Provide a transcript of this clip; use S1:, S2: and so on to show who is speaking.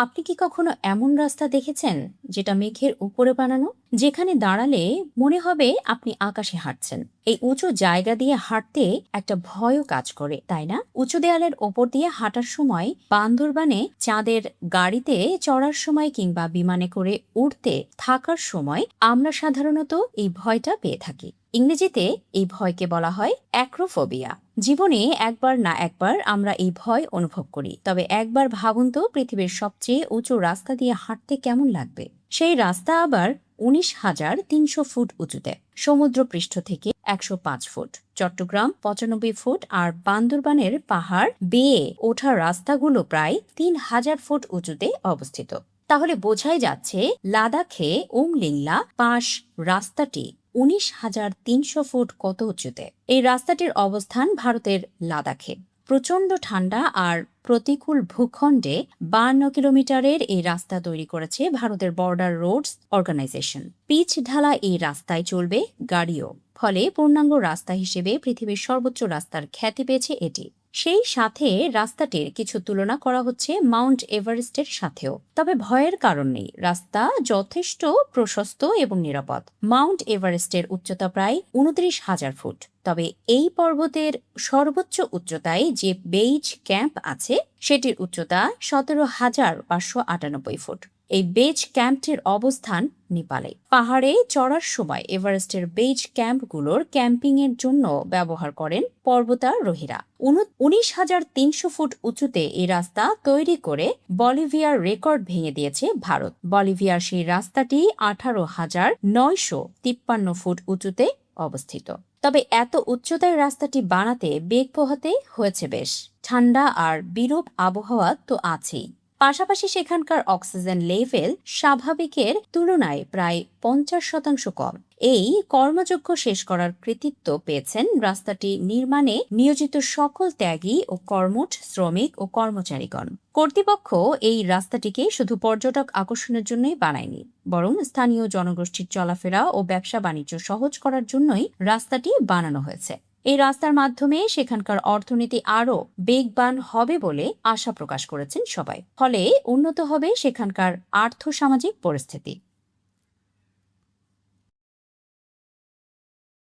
S1: আপনি কি কখনো এমন রাস্তা দেখেছেন যেটা মেঘের উপরে বানানো, যেখানে দাঁড়ালে মনে হবে আপনি আকাশে হাঁটছেন? এই উঁচু জায়গা দিয়ে হাঁটতে একটা ভয়ও কাজ করে, তাই না? উঁচু দেয়ালের ওপর দিয়ে হাঁটার সময়, বান্দরবানে চাঁদের গাড়িতে চড়ার সময় কিংবা বিমানে করে উড়তে থাকার সময় আমরা সাধারণত এই ভয়টা পেয়ে থাকি। ইংরেজিতে এই ভয়কে বলা হয় অ্যাক্রোফোবিয়া। জীবনে একবার না একবার আমরা এই ভয় অনুভব করি, তবে একবার ভাবুন তো পৃথিবীর সবচেয়ে উঁচু রাস্তা দিয়ে হাঁটতে কেমন লাগবে। সেই রাস্তা আবার ১৯,৩০০ ফুট উঁচুতে, সমুদ্রপৃষ্ঠ থেকে ১০৫ ফুট, চট্টগ্রাম ৯৫ ফুট, আর বান্দরবানের পাহাড় বেয়ে ওঠা রাস্তাগুলো প্রায় ৩,০০০ ফুট উঁচুতে অবস্থিত। তাহলে বোঝাই যাচ্ছে লাদাখে উমলিংলা পাস রাস্তাটি ১৯,৩০০ ফুট কত উঁচুতে। এই রাস্তাটির অবস্থান ভারতের লাদাখে। প্রচণ্ড ঠান্ডা আর প্রতিকূল ভূখণ্ডে ৫২ কিলোমিটারের এই রাস্তা তৈরি করেছে ভারতের বর্ডার রোডস অর্গানাইজেশন। পিচ ঢালা এই রাস্তায় চলবে গাড়িও, ফলে পূর্ণাঙ্গ রাস্তা হিসেবে পৃথিবীর সর্বোচ্চ রাস্তার খ্যাতি পেয়েছে এটি। সেই সাথে রাস্তাটির কিছু তুলনা করা হচ্ছে মাউন্ট এভারেস্টের সাথেও। তবে ভয়ের কারণ নেই, রাস্তা যথেষ্ট প্রশস্ত এবং নিরাপদ। মাউন্ট এভারেস্টের উচ্চতা প্রায় ২৯,০০০ ফুট। তবে এই পর্বতের সর্বোচ্চ উচ্চতায় যে বেইজ ক্যাম্প আছে, সেটির উচ্চতা ১৭,৫৯৮ ফুট। এই বেজ ক্যাম্পটির অবস্থান নেপালে। পাহাড়ে চড়ার সময় এভারেস্টের বেজ ক্যাম্পগুলোর ক্যাম্পিংয়ের জন্য ব্যবহার করেন পর্বতারোহীরা। ১৯,৩০০ ফুট উঁচুতে এই রাস্তা তৈরি করে বলিভিয়ার রেকর্ড ভেঙে দিয়েছে ভারত। বলিভিয়ার সেই রাস্তাটি ১৮,৯৫৩ ফুট উঁচুতে অবস্থিত। তবে এত উচ্চতায় রাস্তাটি বানাতে বেগ পোহাতে হয়েছে বেশ। ঠান্ডা আর বিরূপ আবহাওয়া তো আছেই, পাশাপাশি সেখানকার অক্সিজেন লেভেল স্বাভাবিকের তুলনায় প্রায় ৫০% কম। এই কর্মযজ্ঞ শেষ করার কৃতিত্ব পেয়েছেন রাস্তাটি নির্মাণে নিয়োজিত সকল ত্যাগী ও কর্মঠ শ্রমিক ও কর্মচারীগণ। কর্তৃপক্ষ এই রাস্তাটিকে শুধু পর্যটক আকর্ষণের জন্যই বানায়নি, বরং স্থানীয় জনগোষ্ঠীর চলাফেরা ও ব্যবসা বাণিজ্য সহজ করার জন্যই রাস্তাটি বানানো হয়েছে। এই রাস্তার মাধ্যমে সেখানকার অর্থনীতি আরও বেগবান হবে বলে আশা প্রকাশ করেছেন সবাই। ফলে উন্নত হবে সেখানকার আর্থসামাজিক পরিস্থিতি।